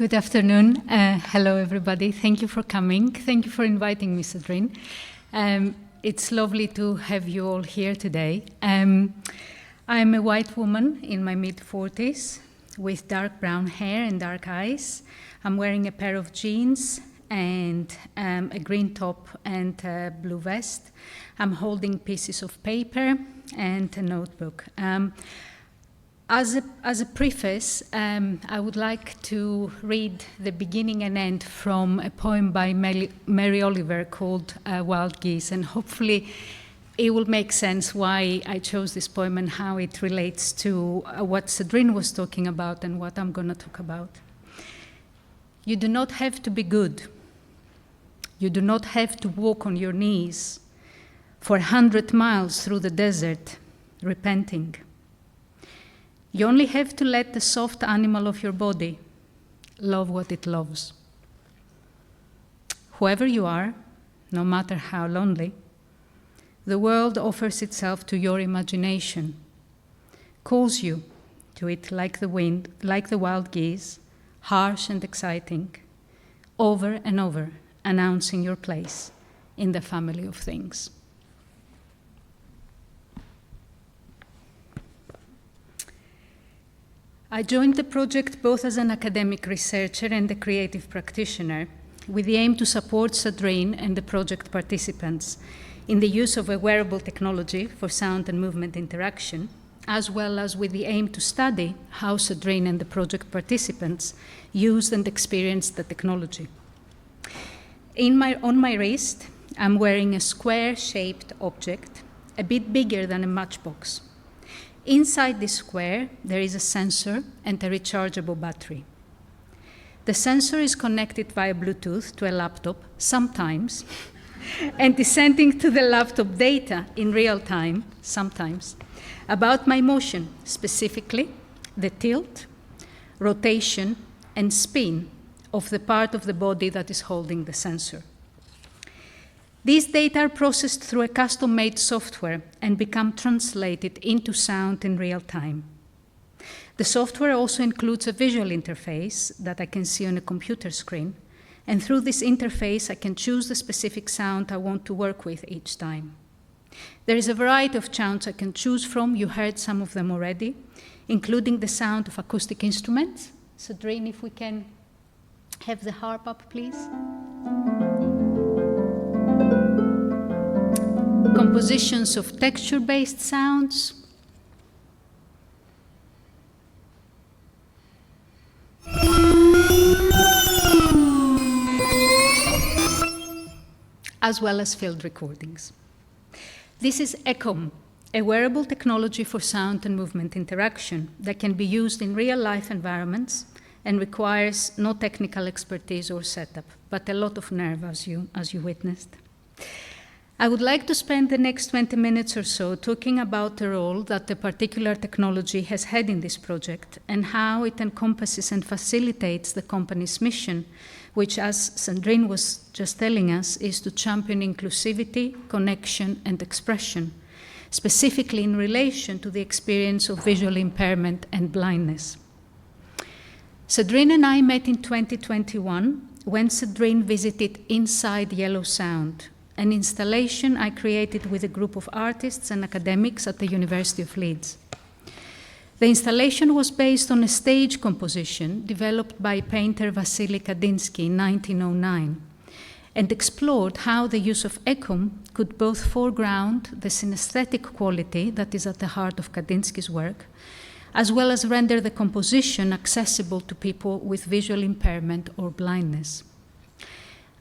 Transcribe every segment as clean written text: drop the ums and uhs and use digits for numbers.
Good afternoon. Hello, everybody. Thank you for coming. Thank you for inviting me, Sandrine. It's lovely to have you all here today. I'm a white woman in my mid-40s with dark brown hair and dark eyes. I'm wearing a pair of jeans and a green top and a blue vest. I'm holding pieces of paper and a notebook. As a preface, I would like to read the beginning and end from a poem by Mary Oliver called Wild Geese, and hopefully it will make sense why I chose this poem and how it relates to what Sandrine was talking about and what I'm going to talk about. You do not have to be good. You do not have to walk on your knees for 100 miles through the desert, repenting. You only have to let the soft animal of your body love what it loves. Whoever you are, no matter how lonely, the world offers itself to your imagination, calls you to it like the wind, like the wild geese, harsh and exciting, over and over, announcing your place in the family of things. I joined the project both as an academic researcher and a creative practitioner, with the aim to support Sandrine and the project participants in the use of a wearable technology for sound and movement interaction, as well as with the aim to study how Sandrine and the project participants used and experienced the technology. On my wrist, I'm wearing a square-shaped object, a bit bigger than a matchbox. Inside this square, there is a sensor and a rechargeable battery. The sensor is connected via Bluetooth to a laptop, sometimes, and is sending to the laptop data in real time, sometimes, about my motion, specifically the tilt, rotation, and spin of the part of the body that is holding the sensor. These data are processed through a custom-made software and become translated into sound in real time. The software also includes a visual interface that I can see on a computer screen, and through this interface I can choose the specific sound I want to work with each time. There is a variety of sounds I can choose from. You heard some of them already, including the sound of acoustic instruments. Sandrine, if we can have the harp up, please. Compositions of texture-based sounds, as well as field recordings. This is echome, a wearable technology for sound and movement interaction that can be used in real-life environments and requires no technical expertise or setup, but a lot of nerve, as you witnessed. I would like to spend the next 20 minutes or so talking about the role that the particular technology has had in this project and how it encompasses and facilitates the company's mission, which, as Sandrine was just telling us, is to champion inclusivity, connection, and expression, specifically in relation to the experience of visual impairment and blindness. Sandrine and I met in 2021 when Sandrine visited Inside Yellow Sound, an installation I created with a group of artists and academics at the University of Leeds. The installation was based on a stage composition developed by painter Vasily Kandinsky in 1909 and explored how the use of echome could both foreground the synesthetic quality that is at the heart of Kandinsky's work, as well as render the composition accessible to people with visual impairment or blindness.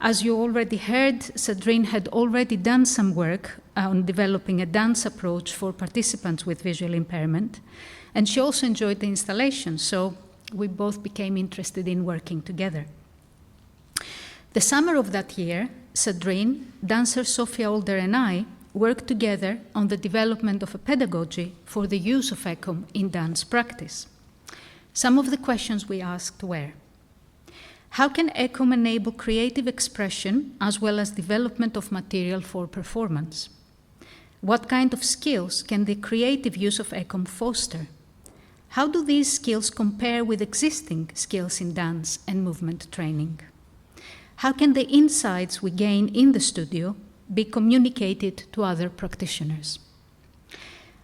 As you already heard, Sandrine had already done some work on developing a dance approach for participants with visual impairment, and she also enjoyed the installation, so we both became interested in working together. The summer of that year, Sandrine, dancer Sophia Older, and I worked together on the development of a pedagogy for the use of echome in dance practice. Some of the questions we asked were: how can echome enable creative expression as well as development of material for performance? What kind of skills can the creative use of echome foster? how do these skills compare with existing skills in dance and movement training? How can the insights we gain in the studio be communicated to other practitioners?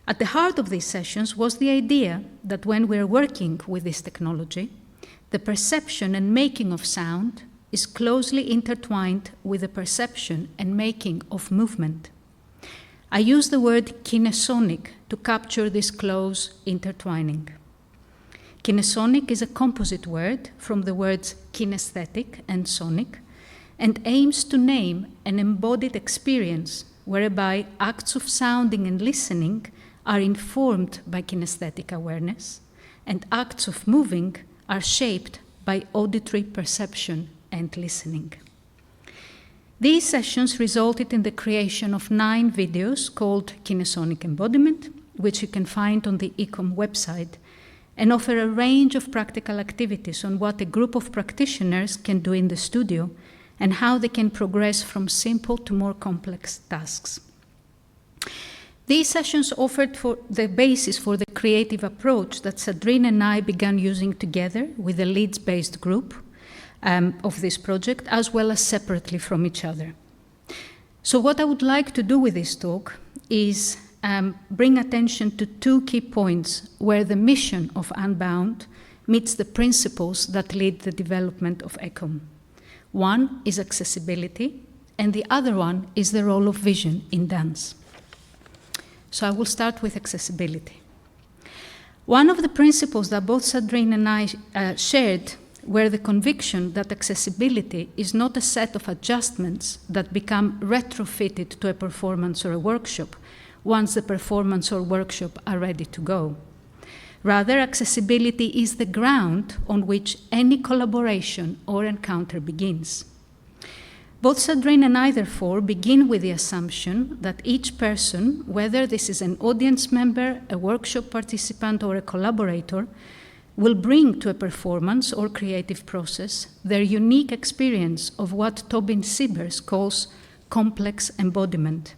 At the heart of these sessions was the idea that when we're working with this technology, the perception and making of sound is closely intertwined with the perception and making of movement. I use the word kinesonic to capture this close intertwining. Kinesonic is a composite word from the words kinesthetic and sonic, and aims to name an embodied experience whereby acts of sounding and listening are informed by kinesthetic awareness, and acts of moving are shaped by auditory perception and listening. These sessions resulted in the creation of 9 videos called Kinesonic Embodiment, which you can find on the echome website, and offer a range of practical activities on what a group of practitioners can do in the studio and how they can progress from simple to more complex tasks. These sessions offered for the basis for the creative approach that Sandrine and I began using together with the Leeds-based group of this project, as well as separately from each other. So what I would like to do with this talk is bring attention to 2 key points where the mission of Unbound meets the principles that lead the development of echome. One is accessibility, and the other one is the role of vision in dance. So I will start with accessibility. One of the principles that both Sandrine and I shared were the conviction that accessibility is not a set of adjustments that become retrofitted to a performance or a workshop once the performance or workshop are ready to go. Rather, accessibility is the ground on which any collaboration or encounter begins. Both Sandrine and I, therefore, begin with the assumption that each person, whether this is an audience member, a workshop participant, or a collaborator, will bring to a performance or creative process their unique experience of what Tobin Siebers calls complex embodiment.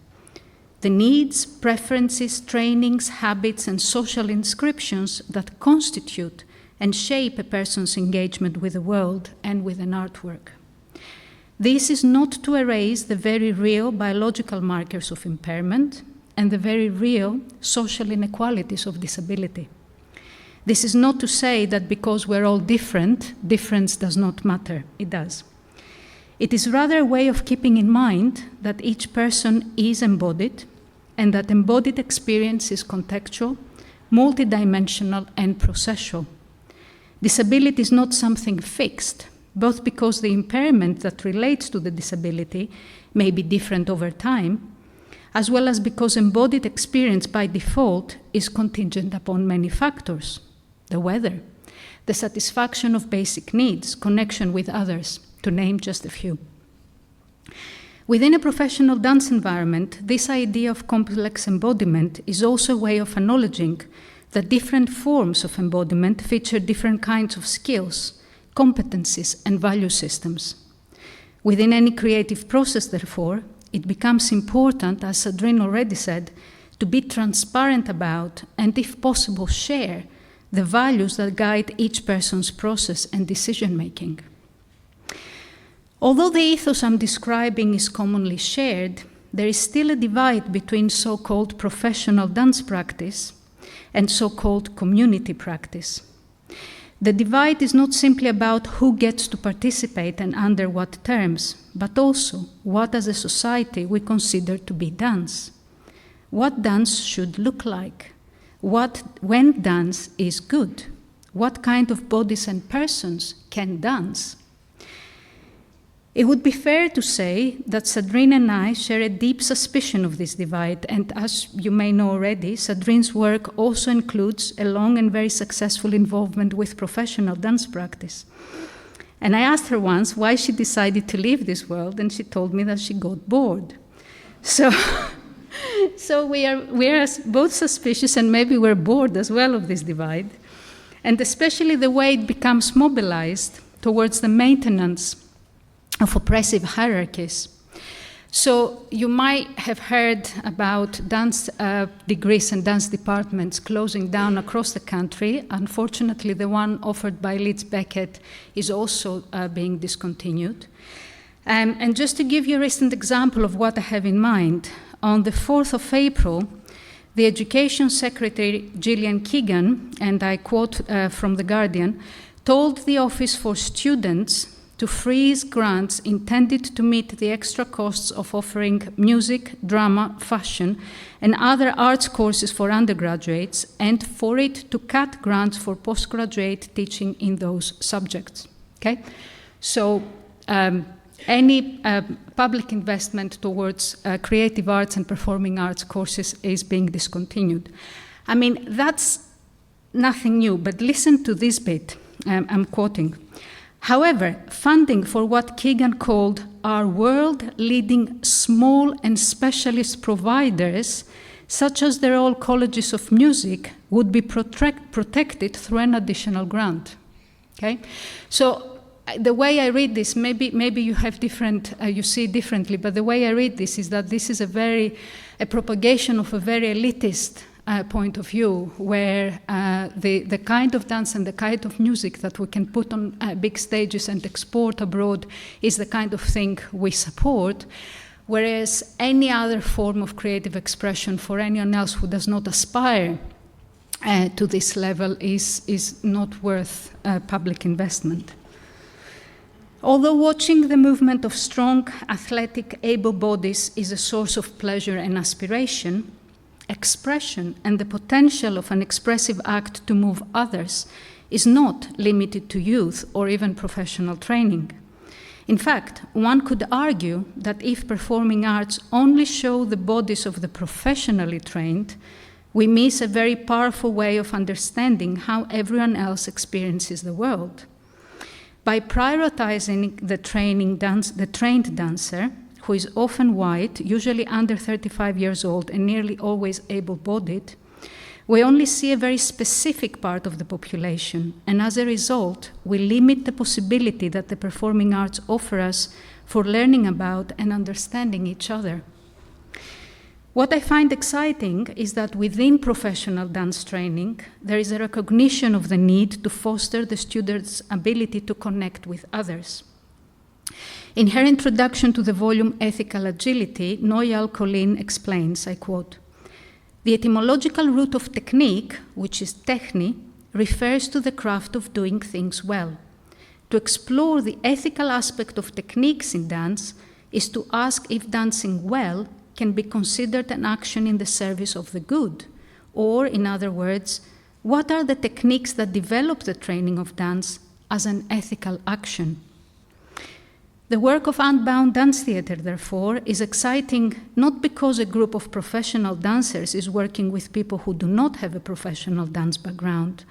The needs, preferences, trainings, habits, and social inscriptions that constitute and shape a person's engagement with the world and with an artwork. This is not to erase the very real biological markers of impairment and the very real social inequalities of disability. This is not to say that because we're all different, difference does not matter. It does. It is rather a way of keeping in mind that each person is embodied, and that embodied experience is contextual, multidimensional, and processual. Disability is not something fixed, both because the impairment that relates to the disability may be different over time, as well as because embodied experience by default is contingent upon many factors: the weather, the satisfaction of basic needs, connection with others, to name just a few. Within a professional dance environment, this idea of complex embodiment is also a way of acknowledging that different forms of embodiment feature different kinds of skills, competencies, and value systems. Within any creative process, therefore, it becomes important, as Sandrine already said, to be transparent about and, if possible, share the values that guide each person's process and decision-making. Although the ethos I'm describing is commonly shared, there is still a divide between so-called professional dance practice and so-called community practice. The divide is not simply about who gets to participate and under what terms, but also what as a society we consider to be dance. What dance should look like? When dance is good? What kind of bodies and persons can dance? It would be fair to say that Sandrine and I share a deep suspicion of this divide, and as you may know already, Sandrine's work also includes a long and very successful involvement with professional dance practice. And I asked her once why she decided to leave this world, and she told me that she got bored. So we are both suspicious, and maybe we're bored as well of this divide, and especially the way it becomes mobilized towards the maintenance of oppressive hierarchies. So you might have heard about dance degrees and dance departments closing down across the country. Unfortunately, the one offered by Leeds Beckett is also being discontinued. And just to give you a recent example of what I have in mind, on the 4th of April, the Education Secretary Gillian Keegan, and I quote from The Guardian, told the Office for Students to freeze grants intended to meet the extra costs of offering music, drama, fashion, and other arts courses for undergraduates, and for it to cut grants for postgraduate teaching in those subjects. Okay? So any public investment towards creative arts and performing arts courses is being discontinued. I mean, that's nothing new, but listen to this bit. I'm quoting. However, funding for what Keegan called our world-leading small and specialist providers, such as the Royal Colleges of Music, would be protected through an additional grant. Okay? So the way I read this, maybe you have different, you see it differently, but the way I read this is that this is a propagation of a very elitist point of view, where the kind of dance and the kind of music that we can put on big stages and export abroad is the kind of thing we support, whereas any other form of creative expression for anyone else who does not aspire to this level is not worth public investment. Although watching the movement of strong, athletic, able bodies is a source of pleasure and aspiration, expression and the potential of an expressive act to move others is not limited to youth or even professional training. In fact, one could argue that if performing arts only show the bodies of the professionally trained, we miss a very powerful way of understanding how everyone else experiences the world. By prioritizing the trained dancer, who is often white, usually under 35 years old and nearly always able-bodied, we only see a very specific part of the population, and as a result, we limit the possibility that the performing arts offer us for learning about and understanding each other. What I find exciting is that within professional dance training, there is a recognition of the need to foster the students' ability to connect with others. In her introduction to the volume Ethical Agility, Noyal Colin explains, I quote, "The etymological root of technique, which is techni, refers to the craft of doing things well. To explore the ethical aspect of techniques in dance is to ask if dancing well can be considered an action in the service of the good, or, in other words, what are the techniques that develop the training of dance as an ethical action?" The work of Unbound Dance Theatre, therefore, is exciting not because a group of professional dancers is working with people who do not have a professional dance background.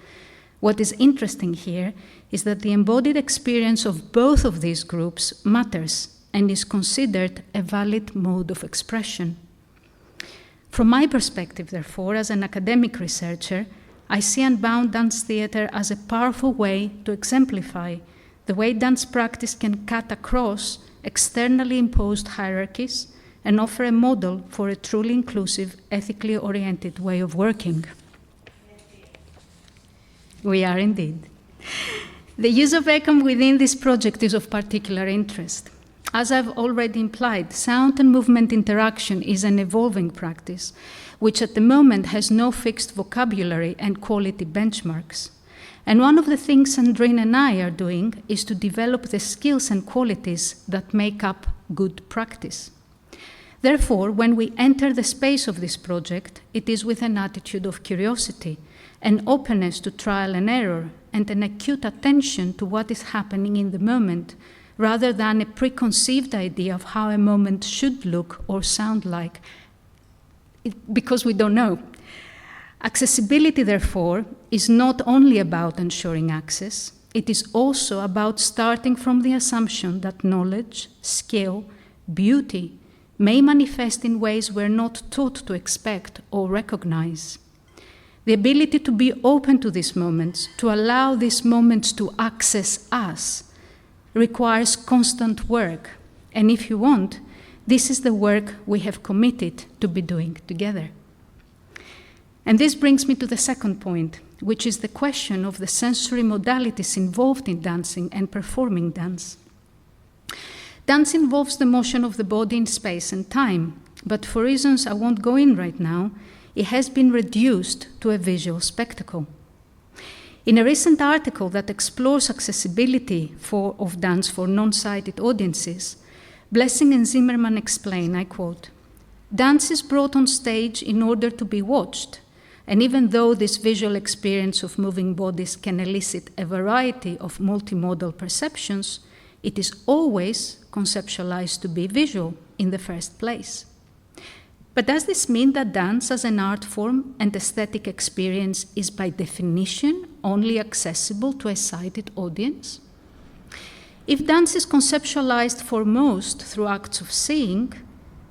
What is interesting here is that the embodied experience of both of these groups matters and is considered a valid mode of expression. From my perspective, therefore, as an academic researcher, I see Unbound Dance Theatre as a powerful way to exemplify the way dance practice can cut across externally imposed hierarchies and offer a model for a truly inclusive, ethically oriented way of working. We are indeed. The use of echome within this project is of particular interest. As I've already implied, sound and movement interaction is an evolving practice, which at the moment has no fixed vocabulary and quality benchmarks. And one of the things Sandrine and I are doing is to develop the skills and qualities that make up good practice. Therefore, when we enter the space of this project, it is with an attitude of curiosity, an openness to trial and error, and an acute attention to what is happening in the moment, rather than a preconceived idea of how a moment should look or sound like, because we don't know. Accessibility, therefore, is not only about ensuring access, it is also about starting from the assumption that knowledge, skill, beauty may manifest in ways we're not taught to expect or recognize. The ability to be open to these moments, to allow these moments to access us, requires constant work, and if you want, This is the work we have committed to be doing together. And this brings me to the second point, which is the question of the sensory modalities involved in dancing and performing dance. Dance involves the motion of the body in space and time, but for reasons I won't go in right now, it has been reduced to a visual spectacle. In a recent article that explores accessibility of dance for non-sighted audiences, Blessing and Zimmerman explain, I quote, "Dance is brought on stage in order to be watched, and even though this visual experience of moving bodies can elicit a variety of multimodal perceptions, it is always conceptualized to be visual in the first place." But does this mean that dance as an art form and aesthetic experience is by definition only accessible to a sighted audience? If dance is conceptualized foremost through acts of seeing,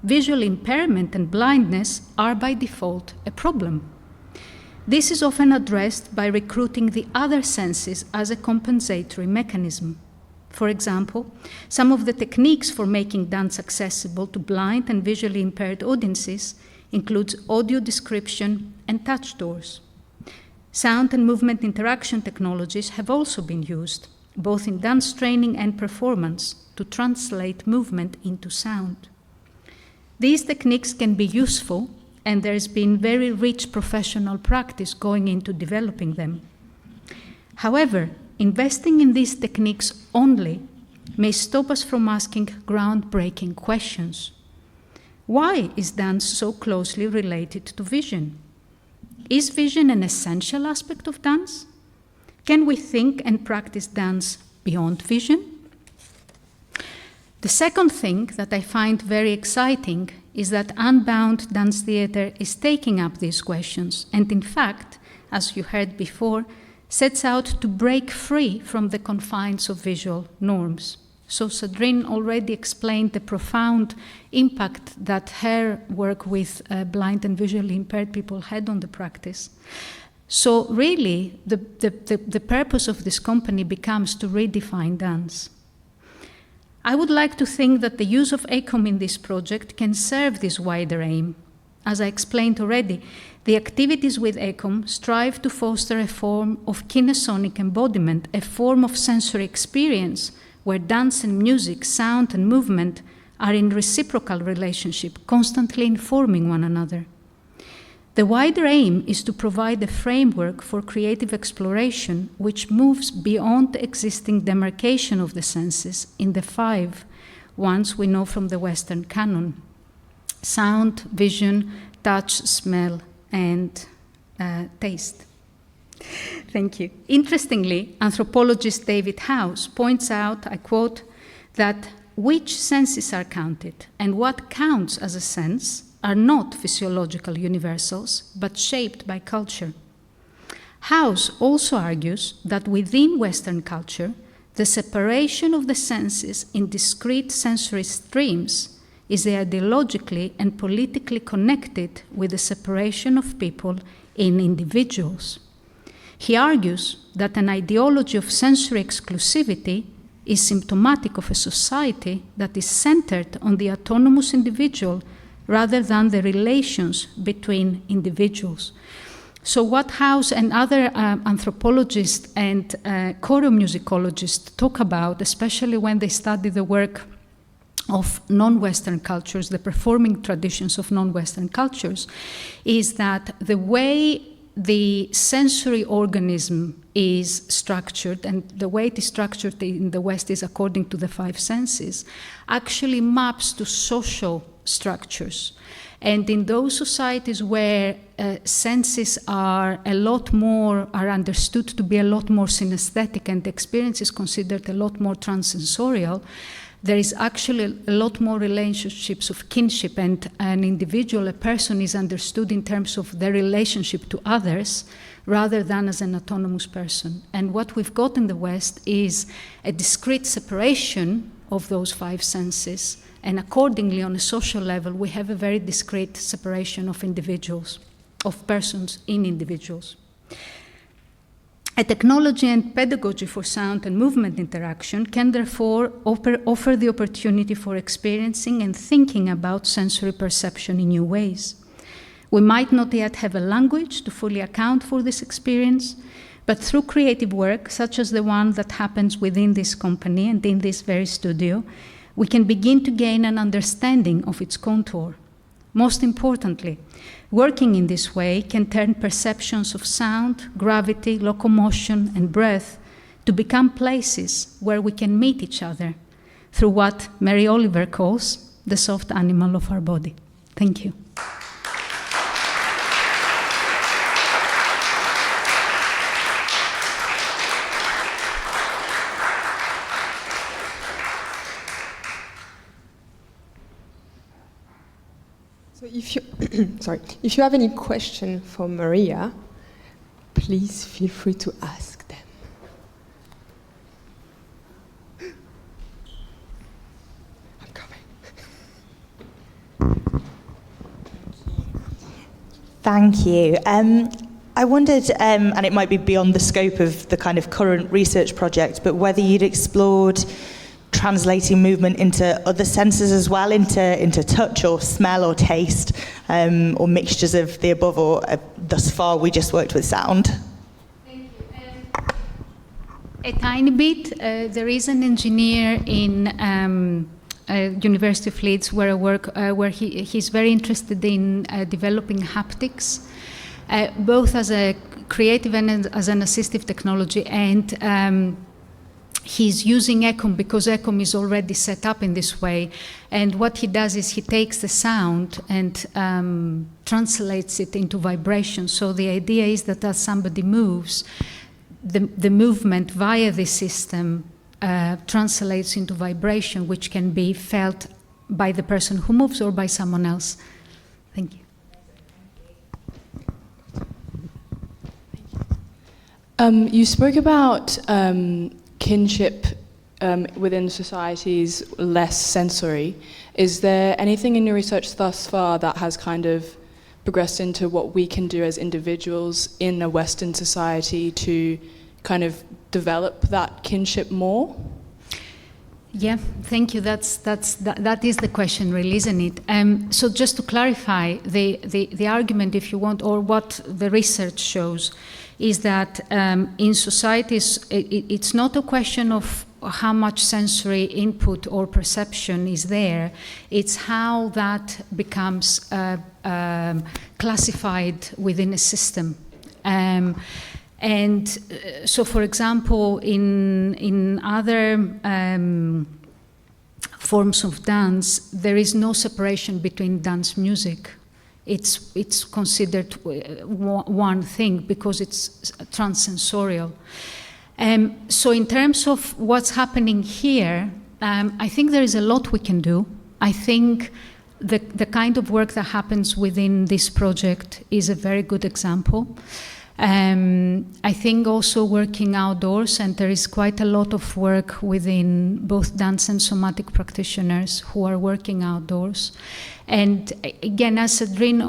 visual impairment and blindness are by default a problem. This is often addressed by recruiting the other senses as a compensatory mechanism. For example, some of the techniques for making dance accessible to blind and visually impaired audiences includes audio description and touch doors. Sound and movement interaction technologies have also been used, both in dance training and performance, to translate movement into sound. These techniques can be useful, and there has been very rich professional practice going into developing them. However, investing in these techniques only may stop us from asking groundbreaking questions. Why is dance so closely related to vision? Is vision an essential aspect of dance? Can we think and practice dance beyond vision? The second thing that I find very exciting is that Unbound Dance Theatre is taking up these questions and, in fact, as you heard before, sets out to break free from the confines of visual norms. So Sandrine already explained the profound impact that her work with blind and visually impaired people had on the practice. So really, the purpose of this company becomes to redefine dance. I would like to think that the use of echome in this project can serve this wider aim. As I explained already, the activities with echome strive to foster a form of kinesonic embodiment, a form of sensory experience where dance and music, sound and movement are in reciprocal relationship, constantly informing one another. The wider aim is to provide a framework for creative exploration which moves beyond the existing demarcation of the senses in the 5 ones we know from the Western canon: sound, vision, touch, smell, and taste. Thank you. Interestingly, anthropologist David House points out, I quote, that which senses are counted and what counts as a sense are not physiological universals, but shaped by culture. House also argues that within Western culture, the separation of the senses in discrete sensory streams is ideologically and politically connected with the separation of people in individuals. He argues that an ideology of sensory exclusivity is symptomatic of a society that is centered on the autonomous individual rather than the relations between individuals. So what House and other anthropologists and choreomusicologists talk about, especially when they study the work of non-Western cultures, the performing traditions of non-Western cultures, is that the way the sensory organism is structured, and the way it is structured in the West is according to the 5 senses, actually maps to social structures. And in those societies where senses are understood to be a lot more synesthetic and the experience is considered a lot more transsensorial, there is actually a lot more relationships of kinship, and an individual, a person, is understood in terms of their relationship to others rather than as an autonomous person. And what we've got in the West is a discrete separation of those 5 senses, and accordingly, on a social level, we have a very discrete separation of individuals, of persons in individuals. A technology and pedagogy for sound and movement interaction can therefore offer the opportunity for experiencing and thinking about sensory perception in new ways. We might not yet have a language to fully account for this experience, but through creative work, such as the one that happens within this company and in this very studio, we can begin to gain an understanding of its contour. Most importantly, working in this way can turn perceptions of sound, gravity, locomotion, and breath to become places where we can meet each other through what Mary Oliver calls the soft animal of our body. Thank you. So if you have any question for Maria, please feel free to ask them. I'm coming. Thank you. I wondered, and it might be beyond the scope of the kind of current research project, but whether you'd explored translating movement into other senses as well, into touch or smell or taste, or mixtures of the above, or thus far we just worked with sound? Thank you. A tiny bit. There is an engineer in University of Leeds where I work, where he's very interested in developing haptics, both as a creative and as an assistive technology, and he's using echome because echome is already set up in this way. And what he does is he takes the sound and translates it into vibration. So the idea is that as somebody moves, the movement via this system translates into vibration, which can be felt by the person who moves or by someone else. Thank you. You spoke about kinship within societies less sensory. Is there anything in your research thus far that has kind of progressed into what we can do as individuals in a Western society to kind of develop that kinship more? Yeah, thank you. That is the question, really, isn't it? So just to clarify, the argument, if you want, or what the research shows, is that in societies, it's not a question of how much sensory input or perception is there. It's how that becomes classified within a system. And so, for example, in other forms of dance, there is no separation between dance music. It's considered one thing because it's transsensorial. So in terms of what's happening here, I think there is a lot we can do. I think the kind of work that happens within this project is a very good example. I think also working outdoors, and there is quite a lot of work within both dance and somatic practitioners who are working outdoors. And again, as Sandrine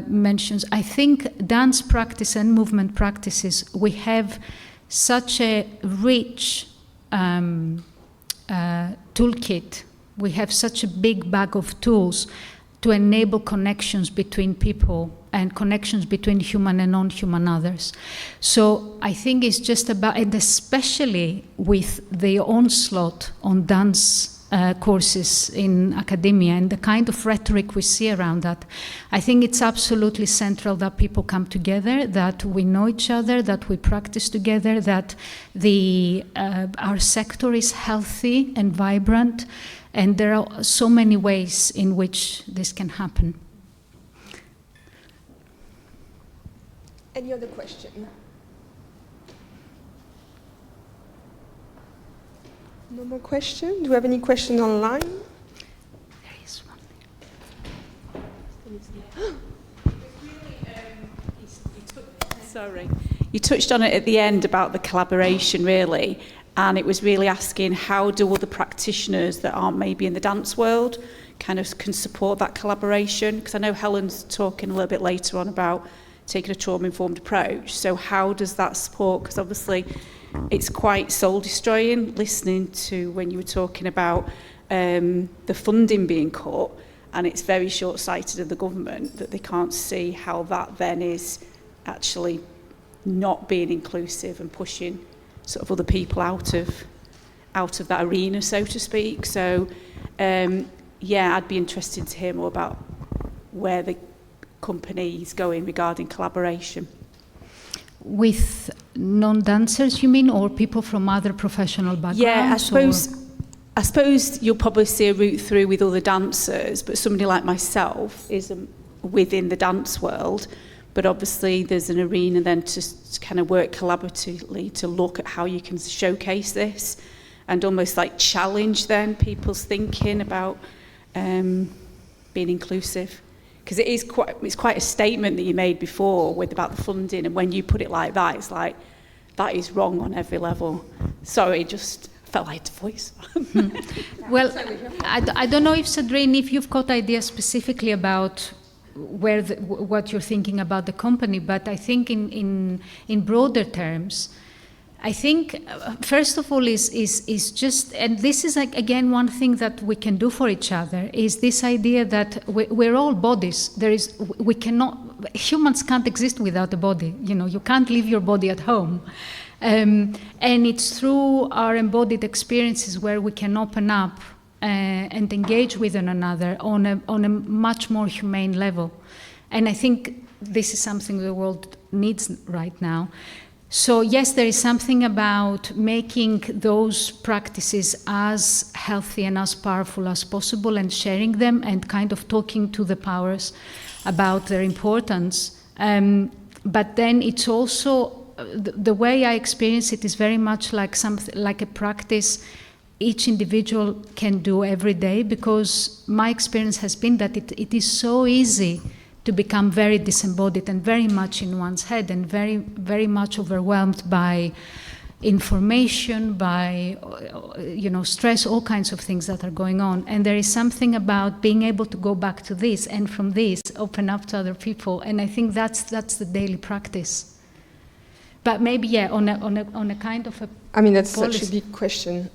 mentions, I think dance practice and movement practices, we have such a rich toolkit. We have such a big bag of tools to enable connections between people and connections between human and non-human others. So I think it's just about, and especially with the onslaught on dance courses in academia and the kind of rhetoric we see around that, I think it's absolutely central that people come together, that we know each other, that we practice together, that our sector is healthy and vibrant, and there are so many ways in which this can happen. Any other question? No more questions? Do we have any question online? There is one. Sorry. You touched on it at the end about the collaboration, really, and it was really asking how do other practitioners that aren't maybe in the dance world kind of can support that collaboration? Because I know Helen's talking a little bit later on about taking a trauma-informed approach. So how does that support? Because obviously it's quite soul-destroying listening to when you were talking about the funding being cut, and it's very short-sighted of the government that they can't see how that then is actually not being inclusive and pushing sort of other people out of that arena, so to speak. So yeah, I'd be interested to hear more about where the company is going regarding collaboration. With non-dancers, you mean, or people from other professional backgrounds? Yeah, I suppose you'll probably see a route through with other dancers, but somebody like myself isn't within the dance world. But obviously there's an arena then to kind of work collaboratively to look at how you can showcase this and almost like challenge then people's thinking about being inclusive. Because it's quite a statement that you made before about the funding, and when you put it like that, it's like, that is wrong on every level. Sorry, just felt like a voice. Well, I don't know if Sandrine, if you've got ideas specifically about what you're thinking about the company, but I think in broader terms, I think first of all is just, and this is like, again, one thing that we can do for each other is this idea that we're all bodies. Humans can't exist without a body. You know, you can't leave your body at home. And it's through our embodied experiences where we can open up and engage with one another on a much more humane level. And I think this is something the world needs right now. So yes, there is something about making those practices as healthy and as powerful as possible and sharing them and kind of talking to the powers about their importance. But then it's also, the way I experience it is very much like something like a practice each individual can do every day, because my experience has been that it is so easy to become very disembodied and very much in one's head and very, very much overwhelmed by information, by stress, all kinds of things that are going on. And there is something about being able to go back to this and from this open up to other people. And I think that's the daily practice. But maybe, yeah, on a kind of a I mean, that's policy. such a big question.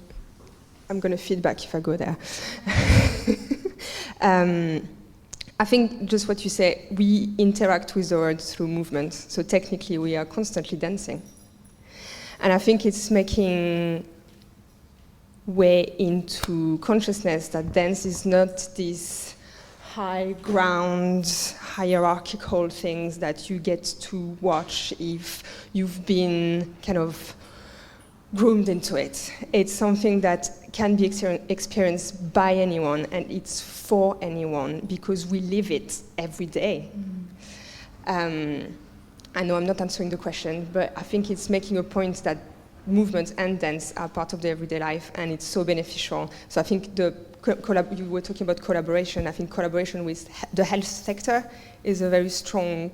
I'm going to feedback if I go there. I think just what you say, we interact with the world through movement. So technically, we are constantly dancing. And I think it's making way into consciousness that dance is not this high ground, hierarchical things that you get to watch if you've been kind of groomed into it. It's something that can be experienced by anyone, and it's for anyone because we live it every day. I know I'm not answering the question, but I think it's making a point that movement and dance are part of the everyday life, and it's so beneficial. So I think you were talking about collaboration. I think collaboration with the health sector is a very strong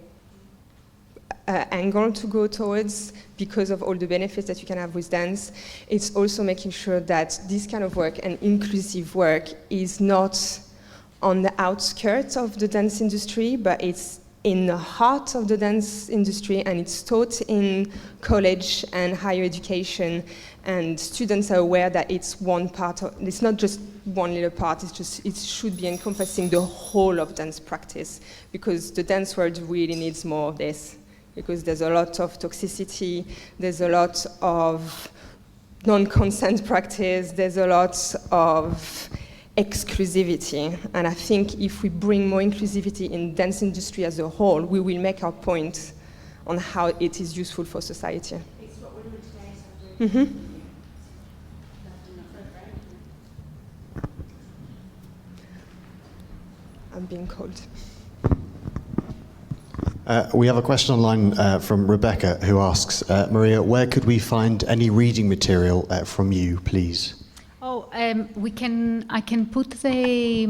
angle to go towards because of all the benefits that you can have with dance. It's also making sure that this kind of work and inclusive work is not on the outskirts of the dance industry, but it's in the heart of the dance industry, and it's taught in college and higher education, and students are aware that it's one part of, it's not just one little part, it should be encompassing the whole of dance practice, because the dance world really needs more of this, because there's a lot of toxicity, there's a lot of non-consent practice, there's a lot of exclusivity, and I think if we bring more inclusivity in dance industry as a whole, we will make our point on how it is useful for society. It's what we're doing today, so I'm being called. We have a question online from Rebecca, who asks, Maria, where could we find any reading material from you, please? Oh, I can put the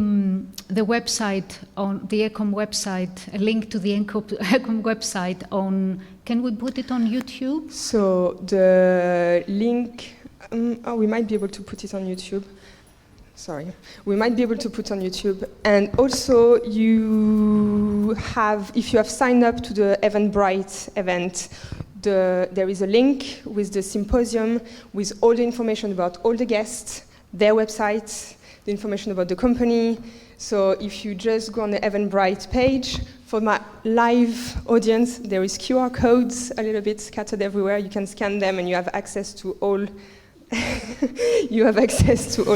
website on the echome website, a link to the echome website on. Can we put it on YouTube? So the link, we might be able to put it on YouTube. Sorry, we might be able to put on YouTube. And also, you have, if you have signed up to the Eventbrite event, there is a link with the symposium with all the information about all the guests, their websites, the information about the company. So if you just go on the Eventbrite page, for my live audience, there is QR codes a little bit scattered everywhere. You can scan them and you have access to all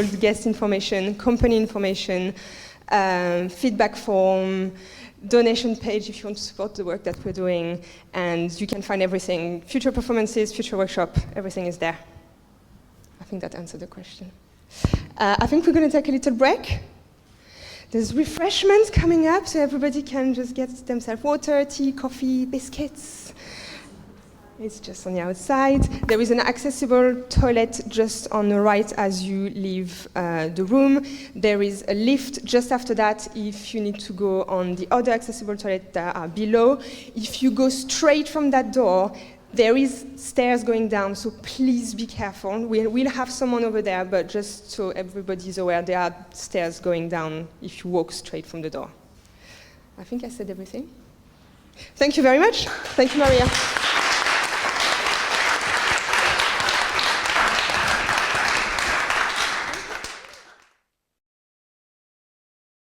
the guest information, company information, feedback form, donation page if you want to support the work that we're doing, and you can find everything, future performances, future workshop, everything is there. I think that answered the question. I think we're going to take a little break. There's refreshments coming up, so everybody can just get themselves water, tea, coffee, biscuits. It's just on the outside. There is an accessible toilet just on the right as you leave the room. There is a lift just after that if you need to go on the other accessible toilet that are below. If you go straight from that door, there is stairs going down, so please be careful. We'll have someone over there, but just so everybody's aware, there are stairs going down if you walk straight from the door. I think I said everything. Thank you very much. Thank you, Maria.